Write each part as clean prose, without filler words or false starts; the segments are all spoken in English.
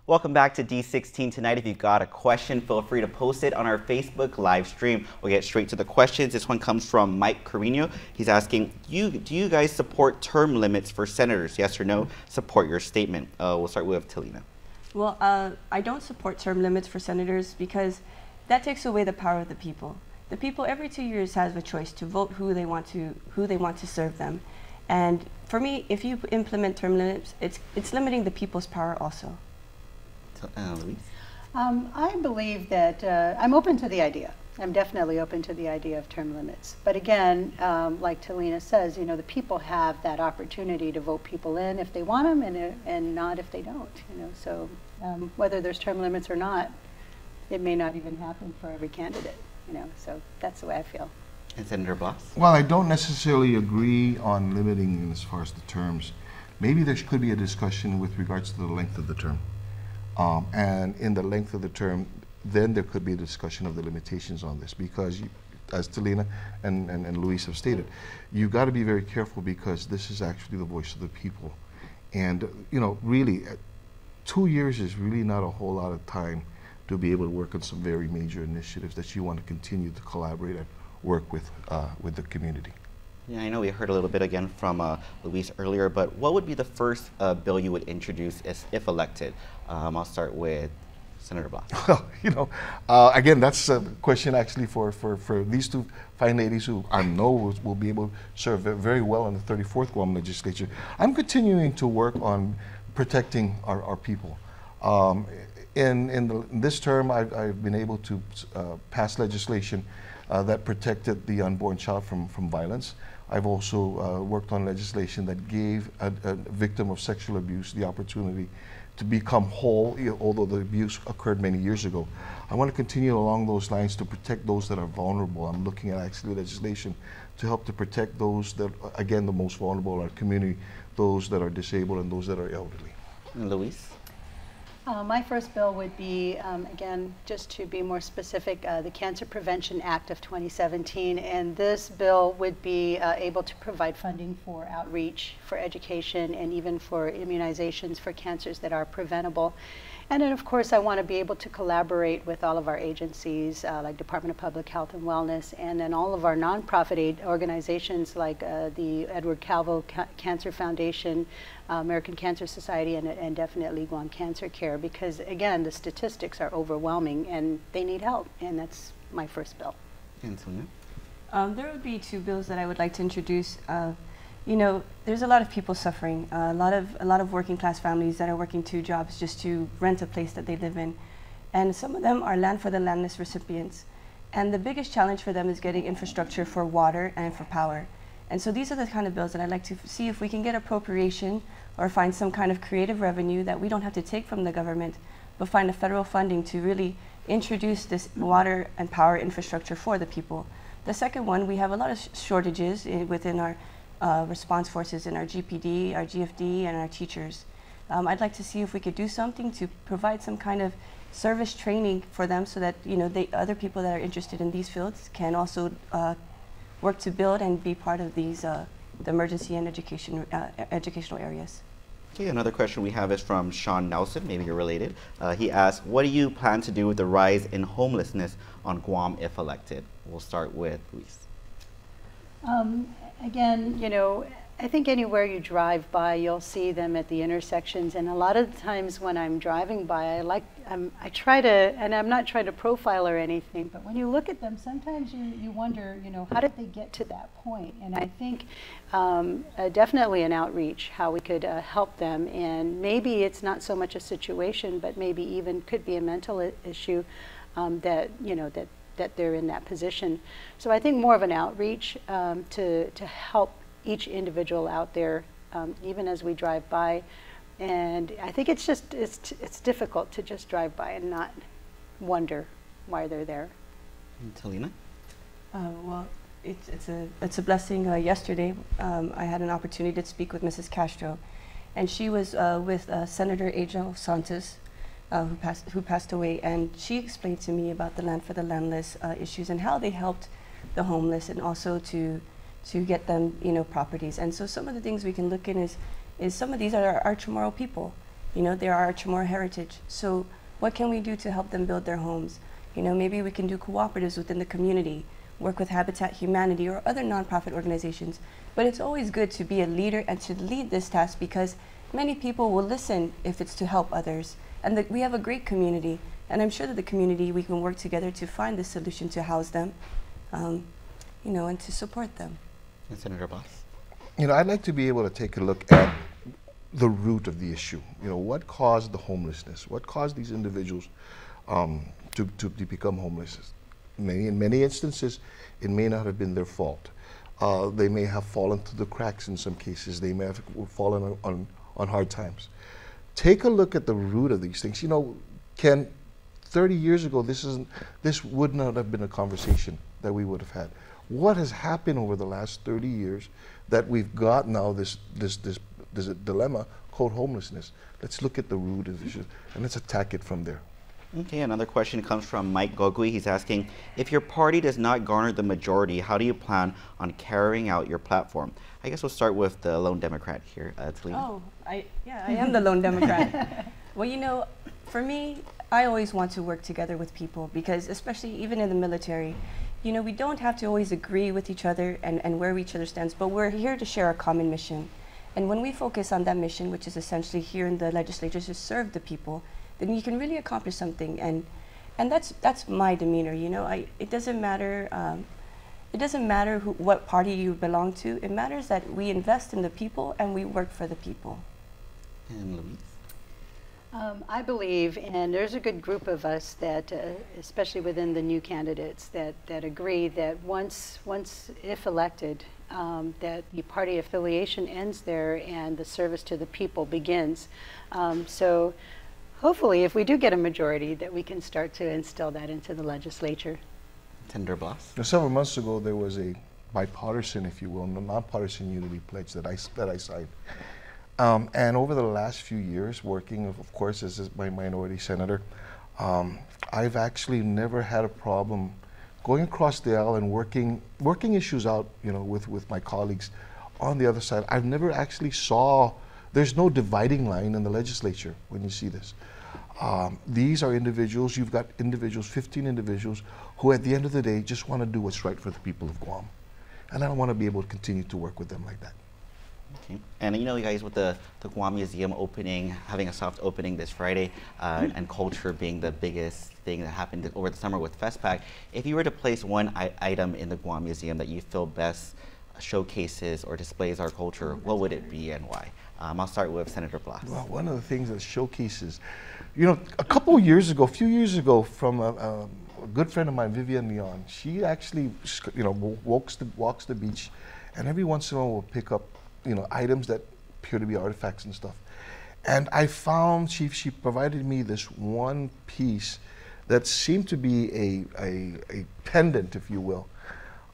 Welcome back to D16 tonight. If you got a question, feel free to post it on our Facebook live stream. We'll get straight to the questions. This one comes from Mike Carino. He's asking, do you guys support term limits for senators? Yes or no? Support your statement. We'll start with Telena. Well, I don't support term limits for senators because that takes away the power of the people. The people every 2 years has a choice to vote who they want to serve them. And for me, if you implement term limits, it's limiting the people's power also. Louise? I believe that I'm open to the idea. I'm definitely open to the idea of term limits. But again, like Telena says, you know, the people have that opportunity to vote people in if they want them and not if they don't. You know, so whether there's term limits or not, it may not even happen for every candidate. You know, so that's the way I feel. And Senator Blas? Well, I don't necessarily agree on limiting as far as the terms. Maybe there could be a discussion with regards to the length of the term. And in the length of the term, then there could be a discussion of the limitations on this because, as Telena and Louise have stated, you've got to be very careful because this is actually the voice of the people. And, you know, really, 2 years is really not a whole lot of time to be able to work on some very major initiatives that you want to continue to collaborate and work with the community. Yeah, I know we heard a little bit again from Louise earlier, but what would be the first bill you would introduce if elected? I'll start with Senator Blas. Well, you know, again, that's a question actually for these two fine ladies who I know will be able to serve very well in the 34th Guam legislature. I'm continuing to work on protecting our people. In this term, I've been able to pass legislation that protected the unborn child from violence. I've also worked on legislation that gave a victim of sexual abuse the opportunity to become whole, although the abuse occurred many years ago. I want to continue along those lines to protect those that are vulnerable. I'm looking at actually legislation to help to protect those that, again, the most vulnerable in our community, those that are disabled and those that are elderly. And Louise? My first bill would be, again, just to be more specific, the Cancer Prevention Act of 2017. And this bill would be able to provide funding for outreach, for education, and even for immunizations for cancers that are preventable. And then, of course, I want to be able to collaborate with all of our agencies, like Department of Public Health and Wellness, and then all of our nonprofit organizations like the Edward Calvo Cancer Foundation, American Cancer Society, and definitely Guam Cancer Care, because, again, the statistics are overwhelming, and they need help, and that's my first bill. And Telena? There would be two bills that I would like to introduce. You know, there's a lot of people suffering, a lot of working class families that are working 2 jobs just to rent a place that they live in. And some of them are land for the landless recipients. And the biggest challenge for them is getting infrastructure for water and for power. And so these are the kind of bills that I'd like to see if we can get appropriation or find some kind of creative revenue that we don't have to take from the government, but find a federal funding to really introduce this water and power infrastructure for the people. The second one, we have a lot of shortages within our response forces in our GPD, our GFD, and our teachers. I'd like to see if we could do something to provide some kind of service training for them so that, you know, other people that are interested in these fields can also work to build and be part of these the emergency and educational areas. Okay, another question we have is from Sean Nelson, maybe you're related. He asks, what do you plan to do with the rise in homelessness on Guam if elected? We'll start with Louise. Again, you know, I think anywhere you drive by, you'll see them at the intersections. And a lot of the times when I'm driving by, I try to, and I'm not trying to profile or anything, but when you look at them, sometimes you wonder, you know, how did they get to that point? And I think definitely an outreach, how we could help them. And maybe it's not so much a situation, but maybe even could be a mental issue that, you know, that they're in that position. So I think more of an outreach to help each individual out there, even as we drive by. And I think it's just, it's difficult to just drive by and not wonder why they're there. And Telena? Well, it's a blessing. Yesterday, I had an opportunity to speak with Mrs. Castro, and she was with Senator Angel Santos, who passed away, and she explained to me about the land for the landless issues and how they helped the homeless and also to get them, you know, properties. And so some of the things we can look in is some of these are our tomorrow people, You know, they are our Chamorro heritage. So what can we do to help them build their homes? You know, maybe we can do cooperatives within the community, work with Habitat Humanity or other nonprofit organizations. But it's always good to be a leader and to lead this task, because many people will listen if it's to help others. And we have a great community. And I'm sure that the community, we can work together to find the solution to house them, you know, and to support them. And Senator Blas? You know, I'd like to be able to take a look at the root of the issue. You know, what caused the homelessness? What caused these individuals to become homeless? In many instances, it may not have been their fault. They may have fallen through the cracks in some cases. They may have fallen on hard times. Take a look at the root of these things. You know, 30 years ago, this would not have been a conversation that we would have had. What has happened over the last 30 years that we've got now this dilemma called homelessness? Let's look at the root of the issue and let's attack it from there. Okay, another question comes from Mike Gogui. He's asking, if your party does not garner the majority, how do you plan on carrying out your platform? I guess we'll start with the lone Democrat here, Telena. Oh, I am the lone Democrat. Well, you know, for me, I always want to work together with people, because especially even in the military, you know, we don't have to always agree with each other and where each other stands, but we're here to share a common mission. And when we focus on that mission, which is essentially here in the legislature to serve the people, then you can really accomplish something. And that's my demeanor, you know. It doesn't matter what party you belong to. It matters that we invest in the people and we work for the people. And Louise? I believe, and there's a good group of us that, especially within the new candidates, that agree that once if elected, that the party affiliation ends there and the service to the people begins. So hopefully, if we do get a majority, that we can start to instill that into the legislature. Senator Blas? Several months ago, there was a bipartisan, if you will, nonpartisan unity pledge that I signed. And over the last few years, working, of course, as my minority senator, I've actually never had a problem going across the aisle and working issues out, you know, with my colleagues on the other side. I've never actually saw, there's no dividing line in the legislature when you see this. These are individuals, you've got individuals, 15 individuals, who at the end of the day just want to do what's right for the people of Guam. And I want to be able to continue to work with them like that. Okay. And you know, you guys, with the Guam Museum opening, having a soft opening this Friday, and culture being the biggest thing that happened over the summer with FestPac, if you were to place one item in the Guam Museum that you feel best showcases or displays our culture, what would it be and why? I'll start with Senator Blas. Well, one of the things that showcases, you know, a few years ago, from a good friend of mine, Vivian Leon, she actually, you know, walks the beach, and every once in a while will pick up, you know, items that appear to be artifacts and stuff. And I found she provided me this one piece that seemed to be a pendant, if you will.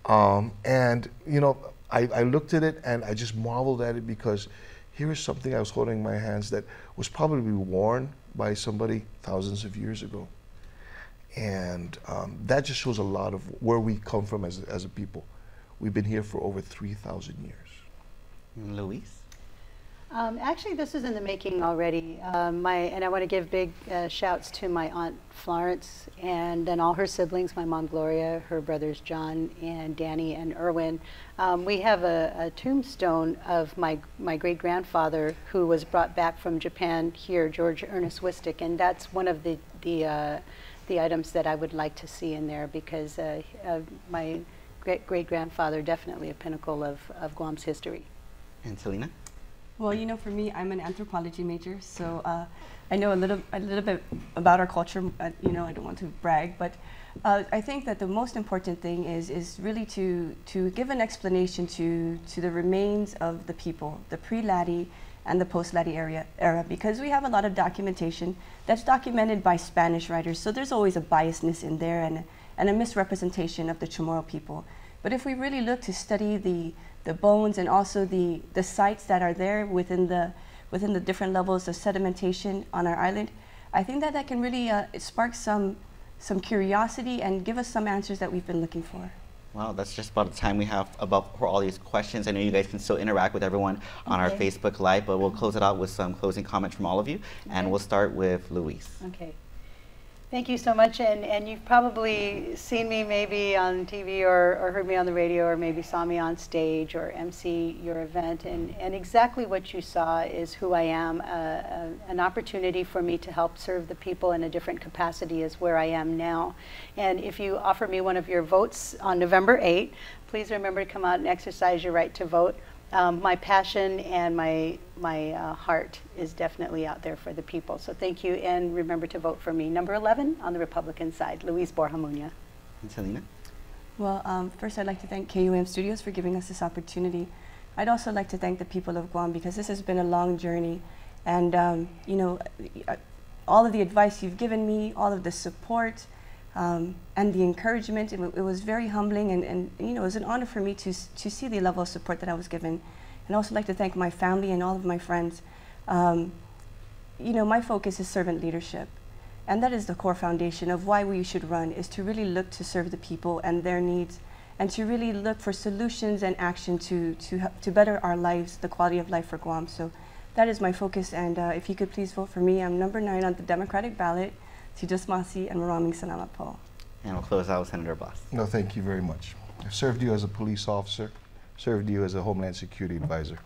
And you know, I looked at it and I just marveled at it, because here is something I was holding in my hands that was probably worn by somebody thousands of years ago. And that just shows a lot of where we come from as a people. We've been here for over 3,000 years. Louise? Actually, this is in the making already. And I want to give big shouts to my Aunt Florence, and then all her siblings, my Mom Gloria, her brothers John and Danny and Erwin. We have a tombstone of my great-grandfather, who was brought back from Japan here, George Ernest Wistick, and that's one of the items that I would like to see in there, because my great-grandfather, definitely a pinnacle of Guam's history. And Telena? Well, you know, for me, I'm an anthropology major, so I know a little bit about our culture. You know, I don't want to brag, but I think that the most important thing is really to give an explanation to the remains of the people, the pre-Laddie and the post-Laddie era, because we have a lot of documentation that's documented by Spanish writers, so there's always a biasness in there and a misrepresentation of the Chamorro people. But if we really look to study the bones and also the sites that are there within the different levels of sedimentation on our island, I think that can really spark some curiosity and give us some answers that we've been looking for. Well, that's just about the time we have about for all these questions. I know you guys can still interact with everyone on our Facebook Live, but we'll close it out with some closing comments from all of you. And we'll start with Louise. Okay. Thank you so much. And you've probably seen me maybe on TV or heard me on the radio or maybe saw me on stage or MC your event. And exactly what you saw is who I am. An opportunity for me to help serve the people in a different capacity is where I am now. And if you offer me one of your votes on November 8th, please remember to come out and exercise your right to vote. My passion and my heart is definitely out there for the people. So thank you, and remember to vote for me. Number 11 on the Republican side, Louise Borjamunya. And Telena? Well, first I'd like to thank KUM Studios for giving us this opportunity. I'd also like to thank the people of Guam because this has been a long journey. And, you know, all of the advice you've given me, all of the support, and the encouragement, it was very humbling, and you know, it was an honor for me to see the level of support that I was given. And I'd also like to thank my family and all of my friends. You know, my focus is servant leadership, and that is the core foundation of why we should run, is to really look to serve the people and their needs, and to really look for solutions and action to better our lives, the quality of life for Guam. So that is my focus, and if you could please vote for me. I'm number 9 on the Democratic ballot. Tijus Masi and Maraming Salamat po. And we'll close out with Senator Blas. No, thank you very much. I've served you as a police officer, served you as a Homeland Security advisor.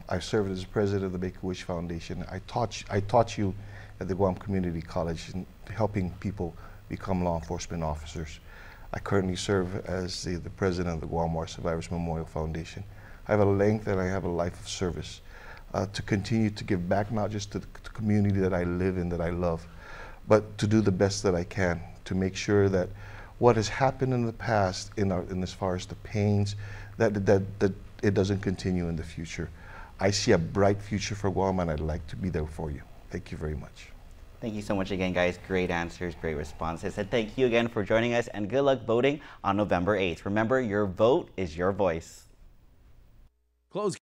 I've served as president of the Make-A-Wish Foundation. I taught you at the Guam Community College in helping people become law enforcement officers. I currently serve as the president of the Guam War Survivors Memorial Foundation. I have a length and I have a life of service to continue to give back, not just to the community that I live in, that I love, but to do the best that I can to make sure that what has happened in the past, in as far as the pains, that it doesn't continue in the future. I see a bright future for Guam, and I'd like to be there for you. Thank you very much. Thank you so much again, guys. Great answers, great responses. And thank you again for joining us, and good luck voting on November 8th. Remember, your vote is your voice. Close